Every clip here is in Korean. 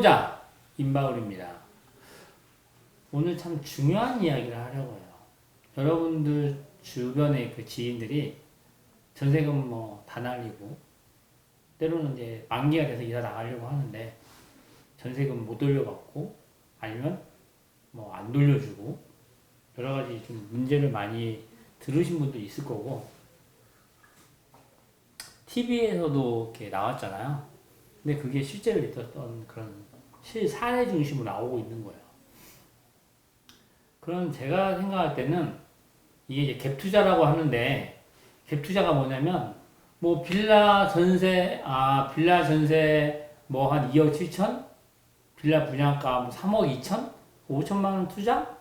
해보자 임바울입니다. 오늘 참 중요한 이야기를 하려고 해요. 여러분들 주변의 그 지인들이 전세금 뭐 다 날리고 때로는 이제 만기가 돼서 이사 나가려고 하는데 전세금 못 돌려받고 아니면 뭐 안 돌려주고 여러 가지 좀 문제를 많이 들으신 분도 있을 거고 TV에서도 이렇게 나왔잖아요. 근데 그게 실제로 있었던 그런 실사례 중심으로 나오고 있는 거예요. 그럼 제가 생각할 때는 이게 이제 갭 투자라고 하는데 갭 투자가 뭐냐면 뭐 빌라 전세 뭐 한 2억 7천 빌라 분양가 뭐 3억 2천 5천만 원 투자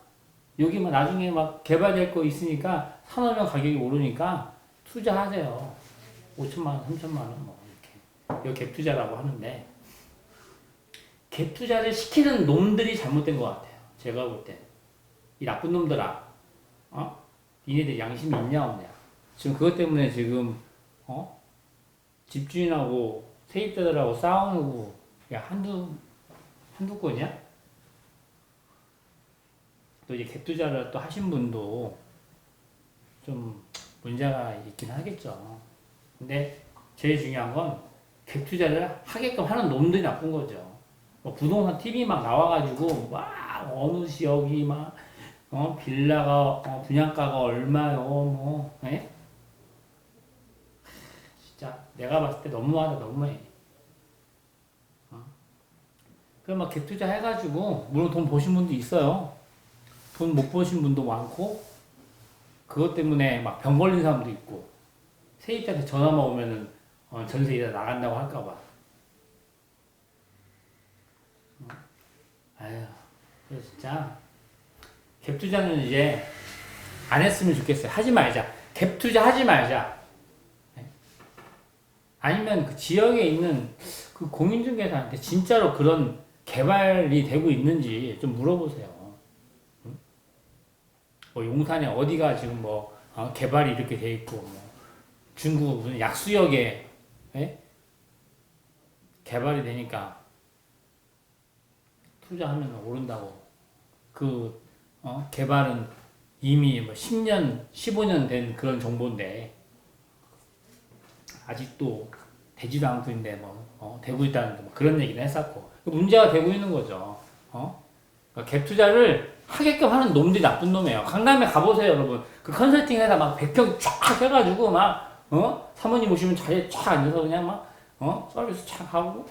여기 막 나중에 막 개발될 거 있으니까 사놓으면 가격이 오르니까 투자하세요. 5천만 원 3천만 원 뭐 이렇게 이거 갭 투자라고 하는데 갭 투자를 시키는 놈들이 잘못된 것 같아요. 제가 볼 때 이 나쁜 놈들아, 니네들 양심이 있냐 없냐? 지금 그것 때문에 지금 집주인하고 세입자들하고 싸우고 야 한두 건이야? 또 이제 갭 투자를 또 하신 분도 좀 문제가 있긴 하겠죠. 근데 제일 중요한 건 갭 투자를 하게끔 하는 놈들이 나쁜 거죠. 뭐 부동산 TV 막 나와가지고 막 어느 지역이 막 빌라가 분양가가 얼마요 뭐 에? 진짜 내가 봤을 때 너무하다 너무해. 그럼 막 갭 투자 해가지고 물론 돈 버신 분도 있어요. 돈 못 버신 분도 많고 그것 때문에 막 병 걸린 사람도 있고 세입자한테 전화만 오면은 전세 이자 나간다고 할까봐. 아유, 그래서 진짜 갭 투자는 이제 안 했으면 좋겠어요. 하지 말자. 갭 투자 하지 말자. 아니면 그 지역에 있는 그 공인중개사한테 진짜로 그런 개발이 되고 있는지 좀 물어보세요. 뭐 용산에 어디가 지금 뭐 개발이 이렇게 돼 있고 뭐 중국 무슨 약수역에 개발이 되니까 투자하면 오른다고. 그 개발은 이미 뭐 10년, 15년 된 그런 정보인데 아직도 되지도 않고 있는데 뭐 되고 있다는 뭐 그런 얘기를 했었고 문제가 되고 있는 거죠. 그러니까 갭 투자를 하게끔 하는 놈들이 나쁜 놈이에요. 강남에 가보세요, 여러분. 그 컨설팅 회사 막 100평 쫙 해가지고 막 사모님 오시면 자리에 쫙 앉아서 그냥 막 서비스 쫙 하고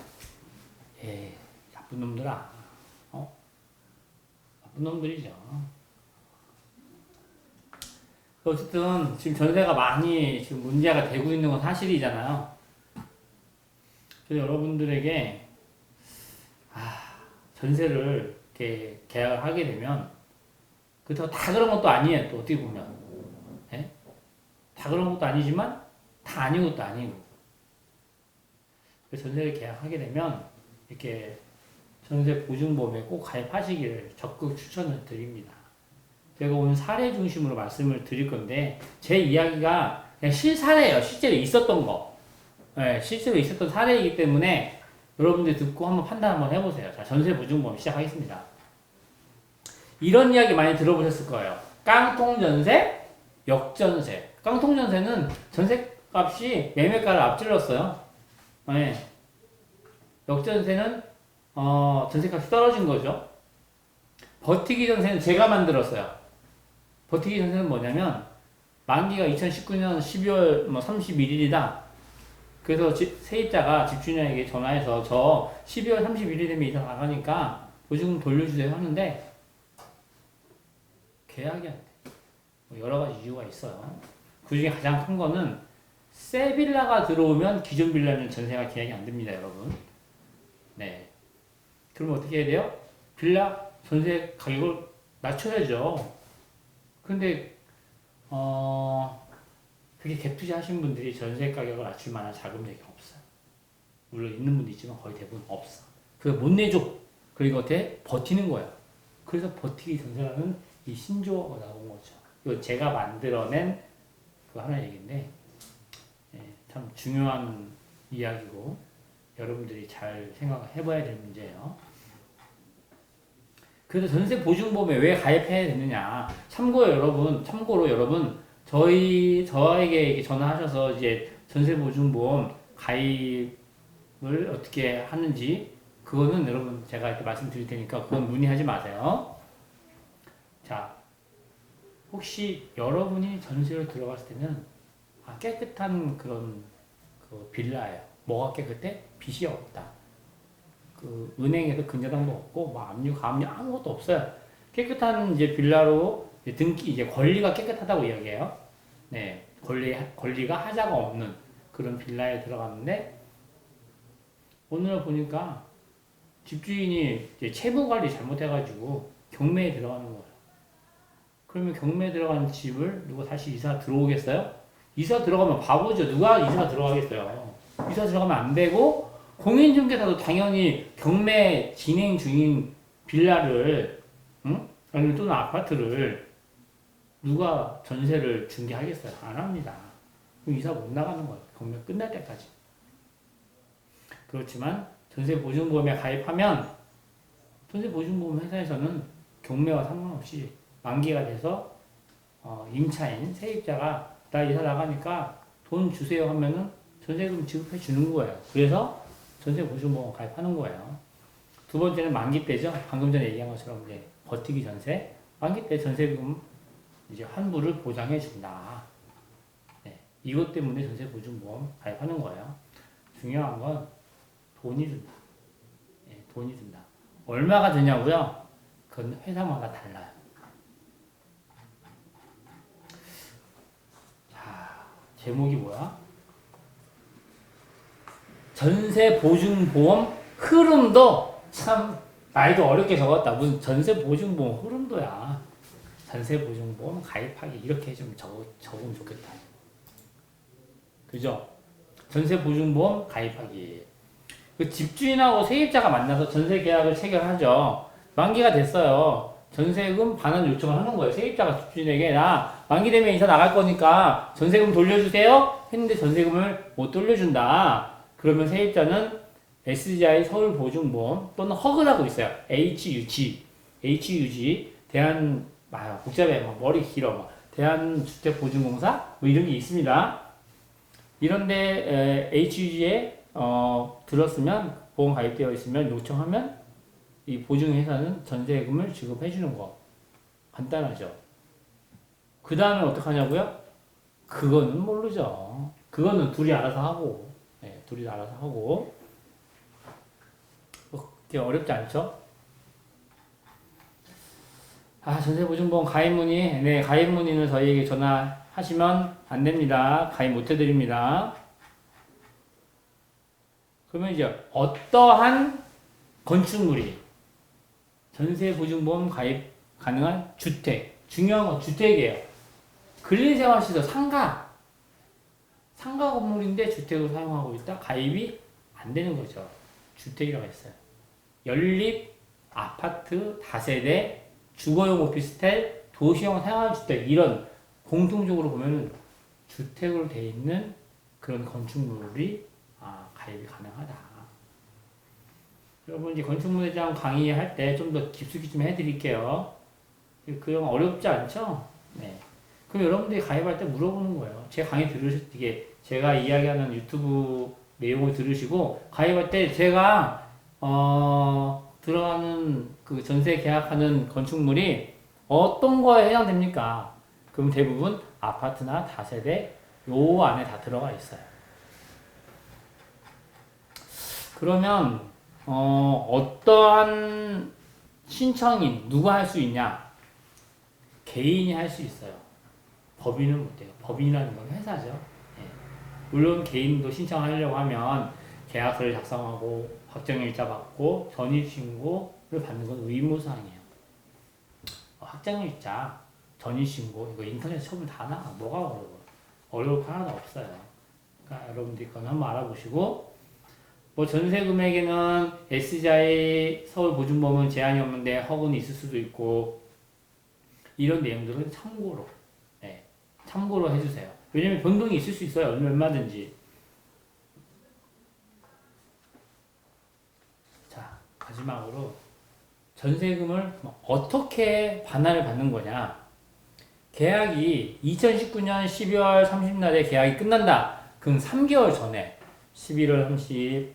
나쁜 놈들아. 나쁜 놈들이죠. 어쨌든 지금 전세가 많이 지금 문제가 되고 있는 건 사실이잖아요. 그래서 여러분들에게 전세를 이렇게 계약을 하게 되면 그렇다고 다 그런 것도 아니에요. 또 어떻게 보면 다 그런 것도 아니지만 다 아닌 것도 아니고. 그래서 전세를 계약하게 되면 이렇게 전세 보증보험에 꼭 가입하시기를 적극 추천을 드립니다. 제가 오늘 사례 중심으로 말씀을 드릴 건데 제 이야기가 그냥 실사례예요. 실제로 있었던 거. 실제로 있었던 사례이기 때문에 여러분들 듣고 한번 판단 한번 해보세요. 자, 전세 보증보험 시작하겠습니다. 이런 이야기 많이 들어보셨을 거예요. 깡통전세, 역전세. 깡통전세는 전세값이 매매가를 앞질렀어요. 역전세는 전세값이 떨어진 거죠. 버티기 전세는 제가 만들었어요. 버티기 전세는 뭐냐면 만기가 2019년 12월 31일이다. 그래서 세입자가 집주인에게 전화해서 저 12월 31일 되면 이사 나가니까 보증금 돌려주세요 하는데 계약이 안 돼. 뭐 여러 가지 이유가 있어요. 그 중에 가장 큰 거는 새 빌라가 들어오면 기존 빌라는 전세가 계약이 안 됩니다, 여러분. 네. 그러면 어떻게 해야 돼요? 빌라 전세 가격을 낮춰야죠. 근데 그게 갭 투자 하신 분들이 전세 가격을 낮출 만한 자금력이 없어요. 물론 있는 분도 있지만 거의 대부분 없어. 그래서 못 내줘. 그리고 어떻게 버티는 거야. 그래서 버티기 전세라는 이 신조어가 나온 거죠. 이거 제가 만들어낸 그 하나 얘기인데 참 중요한 이야기고 여러분들이 잘 생각해봐야 될 문제예요. 그래서 전세보증보험에 왜 가입해야 되느냐. 참고로 여러분, 저에게 이렇게 전화하셔서 이제 전세보증보험 가입을 어떻게 하는지, 그거는 여러분 제가 이렇게 말씀드릴 테니까 그건 문의하지 마세요. 자, 혹시 여러분이 전세로 들어갔을 때는 깨끗한 그런 그 빌라예요. 뭐가 깨끗해? 빚이 없다. 그 은행에서 근저당도 없고 뭐 압류, 가압류 아무것도 없어요. 깨끗한 이제 빌라로 이제 등기 이제 권리가 깨끗하다고 이야기해요. 네, 권리가 하자가 없는 그런 빌라에 들어갔는데 오늘 보니까 집주인이 이제 채무 관리 잘못해가지고 경매에 들어가는 거예요. 그러면 경매에 들어가는 집을 누가 다시 이사 들어오겠어요? 이사 들어가면 바보죠. 누가 이사 들어가겠어요? 이사 들어가면 안 되고, 공인중개사도 당연히 경매 진행 중인 빌라를, 응? 아니면 또는 아파트를 누가 전세를 중개하겠어요? 안 합니다. 그럼 이사 못 나가는 거예요. 경매 끝날 때까지. 그렇지만 전세보증보험에 가입하면 전세보증보험 회사에서는 경매와 상관없이 만기가 돼서 임차인, 세입자가 나 이사 나가니까 돈 주세요 하면은 전세금 지급해 주는 거예요. 그래서 전세보증보험 가입하는 거예요. 두 번째는 만기 때죠. 방금 전에 얘기한 것처럼 이제 버티기 전세. 만기 때 전세금 이제 환불을 보장해 준다. 네, 이것 때문에 전세보증보험 가입하는 거예요. 중요한 건 돈이 든다. 네, 돈이 든다. 얼마가 드냐고요? 그건 회사마다 달라요. 제목이 뭐야? 전세보증보험 흐름도 참 말도 어렵게 적었다. 무슨 전세보증보험 흐름도야. 전세보증보험 가입하기 이렇게 좀 적으면 좋겠다. 그죠? 전세보증보험 가입하기. 그 집주인하고 세입자가 만나서 전세계약을 체결하죠. 만기가 됐어요. 전세금 반환 요청을 하는 거예요. 세입자가 집주인에게 나 만기되면 이사 나갈 거니까 전세금 돌려주세요 했는데 전세금을 못 돌려준다. 그러면 세입자는 SGI 서울보증보험 또는 허그라고 있어요. HUG 복잡해. 머리 길어. 대한주택보증공사 뭐 이런 게 있습니다. 이런데 HUG에 들었으면 보험 가입되어 있으면 요청하면 이 보증회사는 전세금을 지급해 주는 거. 간단하죠. 그 다음에 어떡하냐고요? 그거는 모르죠. 그거는 둘이 알아서 하고. 네, 둘이 알아서 하고. 그렇게 어렵지 않죠? 전세보증보험 가입 문의. 네, 가입 문의는 저희에게 전화하시면 안 됩니다. 가입 못 해드립니다. 그러면 이제 어떠한 건축물이 전세보증보험 가입 가능한 주택. 중요한 건 주택이에요. 근린생활시설 상가 건물인데 주택을 사용하고 있다? 가입이 안 되는 거죠. 주택이라고 했어요. 연립, 아파트, 다세대, 주거용 오피스텔, 도시형 생활주택 이런 공통적으로 보면은 주택으로 되어 있는 그런 건축물이 가입이 가능하다. 여러분 이제 건축문제장 강의할 때 좀 더 깊숙이 좀 해드릴게요. 그럼 어렵지 않죠? 네. 그럼 여러분들이 가입할 때 물어보는 거예요. 제 강의 이게 제가 이야기하는 유튜브 내용을 들으시고 가입할 때 제가 들어가는 그 전세 계약하는 건축물이 어떤 거에 해당됩니까? 그럼 대부분 아파트나 다세대 요 안에 다 들어가 있어요. 그러면 어떠한 신청인 누가 할 수 있냐? 개인이 할 수 있어요. 법인은 못해요. 법인이라는 건 회사죠. 네. 물론 개인도 신청하려고 하면 계약서를 작성하고 확정일자 받고 전입신고를 받는 건 의무사항이에요. 확정일자, 전입신고 이거 인터넷 처분 다 나와. 뭐가 어려워? 어려울 거 하나도 없어요. 그러니까 여러분들이 그건 한번 알아보시고 뭐 전세 금액에는 SGI 서울보증보험은 제한이 없는데 허구는 있을 수도 있고 이런 내용들은 참고로 해주세요. 왜냐면 변동이 있을 수 있어요. 얼마든지. 자, 마지막으로 전세금을 어떻게 반환을 받는 거냐. 계약이 2019년 12월 30일에 계약이 끝난다. 그럼 3개월 전에 11월 30,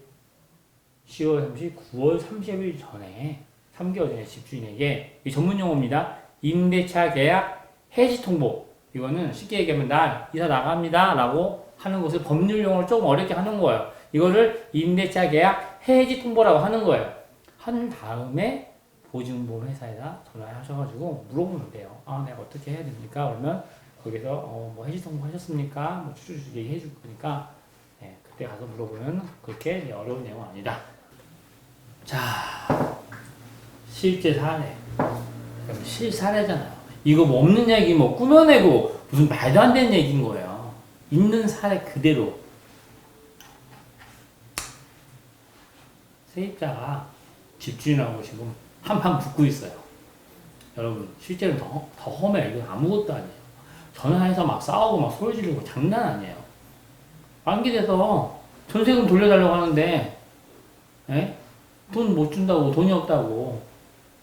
10월 30, 9월 30일 전에 3개월 전에 집주인에게 이 전문 용어입니다. 임대차 계약 해지 통보. 이거는 쉽게 얘기하면 나 이사 나갑니다 라고 하는 것을 법률 용어를 조금 어렵게 하는 거예요. 이거를 임대차 계약 해지 통보라고 하는 거예요. 한 다음에 보증보험 회사에다 전화하셔가지고 물어보면 돼요. 아, 내가 어떻게 해야 됩니까? 그러면 거기서 뭐 해지 통보 하셨습니까? 뭐 추후추후 얘기해 줄 거니까 네, 그때 가서 물어보면 그렇게 어려운 내용은 아니다. 자, 실제 사례. 그럼 실사례잖아요. 이거 뭐 없는 얘기 뭐 꾸며내고 무슨 말도 안 되는 얘기인 거예요. 있는 사례 그대로. 세입자가 집주인하고 지금 한판 붙고 있어요. 여러분 실제로 더 험해요. 이건 아무것도 아니에요. 전화해서 막 싸우고 막 소리 지르고 장난 아니에요. 만기돼서 전세금 돌려달라고 하는데 돈 못 준다고 돈이 없다고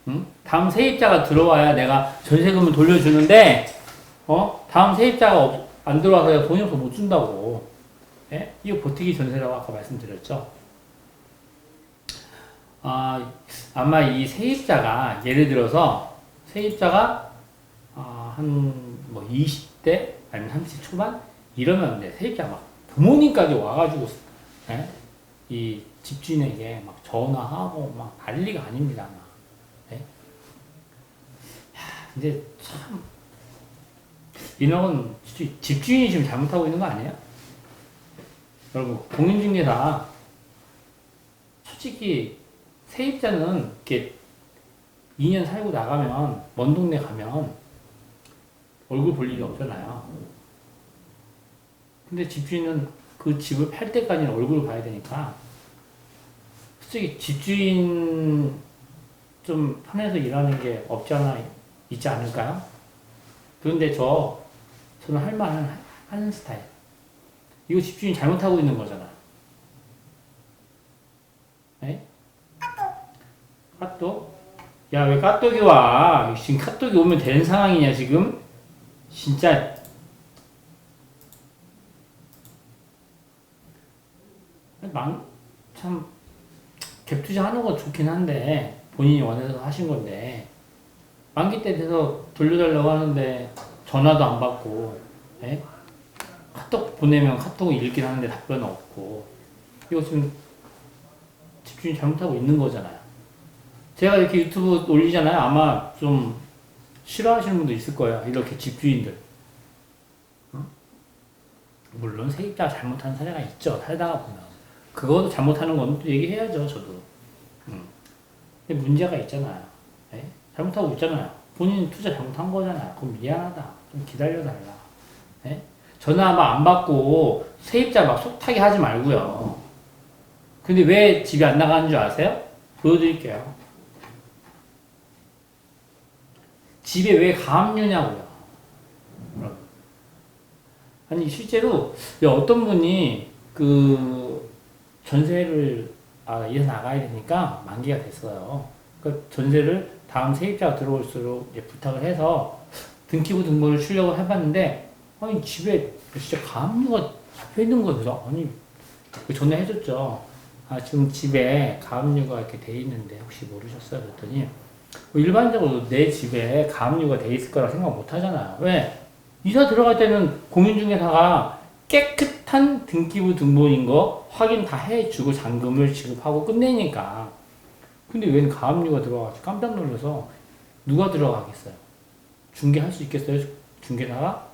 응? 다음 세입자가 들어와야 내가 전세금을 돌려주는데 다음 세입자가 안 들어와서 내가 돈이 없어서 못 준다고 이거 버티기 전세라고 아까 말씀드렸죠. 아마 이 세입자가 예를 들어서 세입자가 한 뭐 20대 아니면 30대 초반 이러면 세입자가 막 부모님까지 와가지고 이 집주인에게 막 전화하고 막 난리가 아닙니다. 근데 참 이런 건 집주인이 지금 잘못하고 있는 거 아니에요? 여러분 공인중개사 솔직히 세입자는 이렇게 2년 살고 나가면 먼 동네 가면 얼굴 볼 일이 없잖아요. 근데 집주인은 그 집을 팔 때까지는 얼굴을 봐야 되니까 솔직히 집주인 좀 편해서 일하는 게 없지 않아 있지 않을까요? 그런데 저는 할 말은 하는 스타일. 이거 집주인이 잘못하고 있는 거잖아. 카톡? 야, 왜 카톡이 와? 지금 카톡이 오면 되는 상황이냐, 지금? 진짜. 참, 갭 투자하는 건 좋긴 한데, 본인이 원해서 하신 건데, 만기 때 돼서 돌려달라고 하는데, 전화도 안 받고, 카톡 보내면 카톡 읽긴 하는데 답변 없고, 이거 지금 집주인이 잘못하고 있는 거잖아요. 제가 이렇게 유튜브 올리잖아요. 아마 좀 싫어하시는 분도 있을 거예요. 이렇게 집주인들. 물론 세입자가 잘못한 사례가 있죠. 살다가 보면. 그것도 잘못하는 건 또 얘기해야죠. 저도. 근데 문제가 있잖아요. 잘못하고 있잖아요. 본인 투자 잘못한 거잖아요. 그럼 미안하다. 좀 기다려달라. 전화 막 안 받고 세입자 막 속타기 하지 말고요. 근데 왜 집이 안 나가는 줄 아세요? 보여드릴게요. 집에 왜 가압류냐고요. 아니 실제로 어떤 분이 그 전세를 이사 나가야 되니까 만기가 됐어요. 그 전세를 다음 세입자가 들어올수록 부탁을 해서 등기부 등본을 출력을 해봤는데 아니 집에 진짜 가압류가 잡혀 있는 거예요. 그래서 아니 전화해줬죠. 지금 집에 가압류가 이렇게 돼 있는데 혹시 모르셨어요? 그랬더니 일반적으로 내 집에 가압류가 돼 있을 거라 생각 못 하잖아요. 왜? 이사 들어갈 때는 공인중개사가 깨끗한 등기부 등본인 거 확인 다 해주고 잔금을 지급하고 끝내니까. 근데 웬 가압류가 들어와가지고 깜짝 놀라서 누가 들어가겠어요? 중개할 수 있겠어요? 중개사가?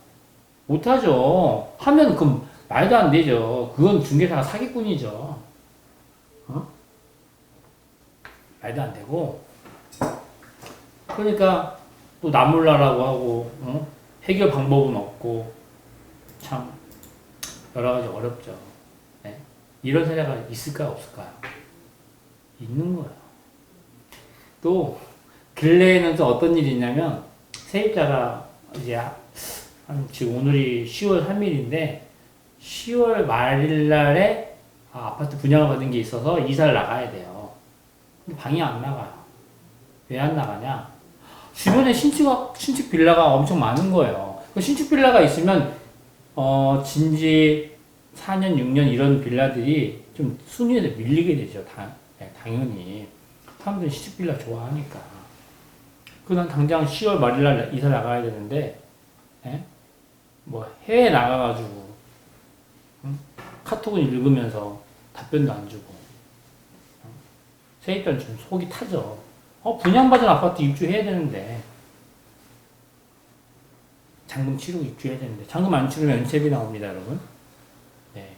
못하죠. 하면 그 말도 안 되죠. 그건 중개사가 사기꾼이죠. 말도 안 되고. 그러니까 또 나몰라라고 하고 해결 방법은 없고 참 여러 가지 어렵죠. 이런 사례가 있을까요, 없을까요? 있는 거예요. 또 근래에는 또 어떤 일이 있냐면 세입자가 이제 지금 오늘이 10월 3일인데 10월 말일날에 아파트 분양을 받은 게 있어서 이사를 나가야 돼요. 근데 방이 안 나가요. 왜 안 나가냐? 주변에 신축 빌라가 엄청 많은 거예요. 그 신축 빌라가 있으면 진지 4년, 6년 이런 빌라들이 좀 순위에서 밀리게 되죠. 당연히. 사람들이 신축 빌라 좋아하니까. 난 당장 10월 말일날 이사 나가야 되는데, 예? 뭐 해외 나가가지고 카톡을 읽으면서 답변도 안 주고 세입자는 좀 속이 타죠. 분양받은 아파트 입주해야 되는데 잔금 치르고 입주해야 되는데 잔금 안 치르면 연체비 나옵니다, 여러분. 네.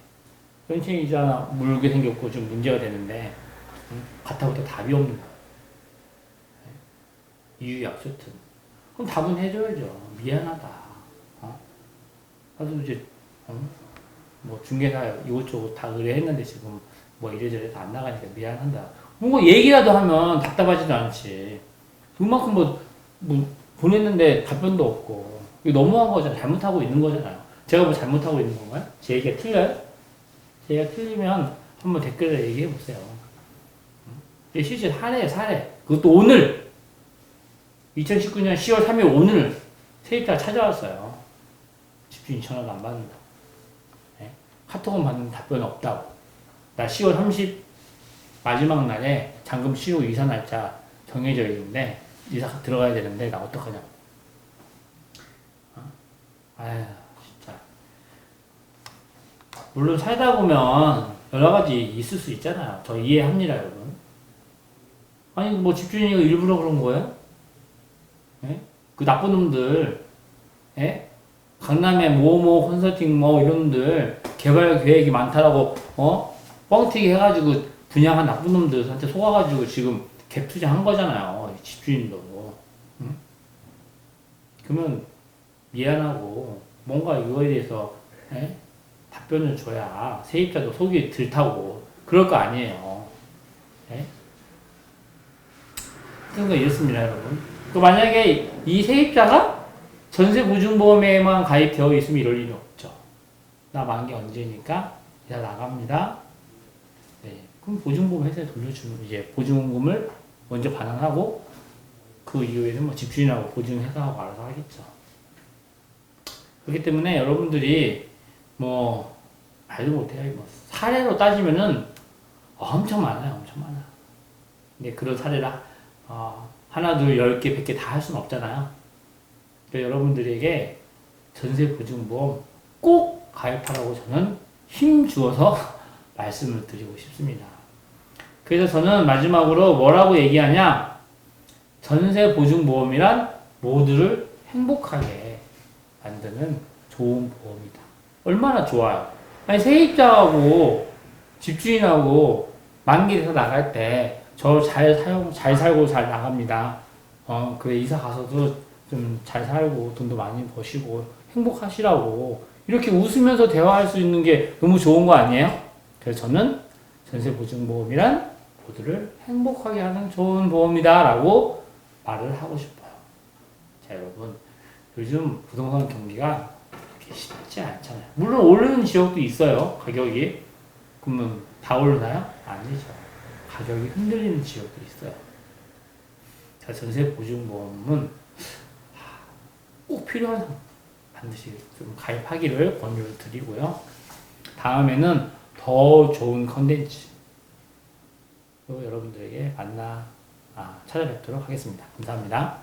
연체이자 물게 생겼고 좀 문제가 되는데 가타부터 답이 없는 거예요. 네. 이유 약소튼 그럼 답은 해줘야죠. 미안하다. 나도 이제 뭐 중개사 이것저것 다 의뢰했는데 지금 뭐 이래저래 다 안 나가니까 미안한다. 뭐 얘기라도 하면 답답하지도 않지. 그만큼 뭐 보냈는데 답변도 없고 이거 너무한 거잖아요. 잘못하고 있는 거잖아요. 제가 뭐 잘못하고 있는 건가요? 제 얘기가 틀려요? 제 얘기가 틀리면 한번 댓글에 얘기해 보세요. 실제 사례. 그것도 오늘 2019년 10월 3일 오늘 세입자가 찾아왔어요. 집주인 전화도 안 받는다. 네? 카톡은 받는 답변 없다고. 나 10월 30 마지막 날에 잔금 치르고 이사 날짜 정해져 있는데 이사 들어가야 되는데 나 어떡하냐고. 아휴 진짜. 물론 살다 보면 여러 가지 있을 수 있잖아요. 저 이해합니다, 여러분. 아니 뭐 집주인이 일부러 그런 거예요? 예? 그 나쁜 놈들, 예? 강남에 모모 컨설팅 뭐 이런 놈들 개발 계획이 많다라고 뻥튀기 해가지고 분양한 나쁜 놈들한테 속아가지고 지금 갭 투자한 거잖아요. 집주인도. 응? 그러면 미안하고 뭔가 이거에 대해서 답변을 줘야 세입자도 속이 들 타고 그럴 거 아니에요. 그런 거 이렇습니다, 여러분. 만약에 이 세입자가 전세보증보험에만 가입되어 있으면 이럴 일이 없죠. 나 만기 언제니까 이사 나갑니다. 네. 그럼 보증보험 회사에 돌려주면 이제 보증금을 먼저 반환하고 그 이후에는 뭐 집주인하고 보증회사하고 알아서 하겠죠. 그렇기 때문에 여러분들이 뭐 말도 못해요. 뭐 사례로 따지면은 엄청 많아요. 엄청 많아. 근데 그런 사례를 하나, 둘, 10개, 100개 다 할 수는 없잖아요. 그러니까 여러분들에게 전세보증보험 꼭 가입하라고 저는 힘주어서 말씀을 드리고 싶습니다. 그래서 저는 마지막으로 뭐라고 얘기하냐? 전세보증보험이란 모두를 행복하게 만드는 좋은 보험이다. 얼마나 좋아요. 아니 세입자하고 집주인하고 만기돼서 나갈 때 저 잘 살고 잘 나갑니다. 그래 이사 가서도 좀 잘 살고 돈도 많이 버시고 행복하시라고 이렇게 웃으면서 대화할 수 있는 게 너무 좋은 거 아니에요? 그래서 저는 전세보증보험이란 모두를 행복하게 하는 좋은 보험이다 라고 말을 하고 싶어요. 자 여러분 요즘 부동산 경기가 그렇게 쉽지 않잖아요. 물론 오르는 지역도 있어요. 가격이. 그러면 다 오르나요? 아니죠. 가격이 흔들리는 지역도 있어요. 자, 전세보증보험은 꼭 필요한 사람 반드시 좀 가입하기를 권유를 드리고요. 다음에는 더 좋은 컨텐츠 여러분들에게 찾아뵙도록 하겠습니다. 감사합니다.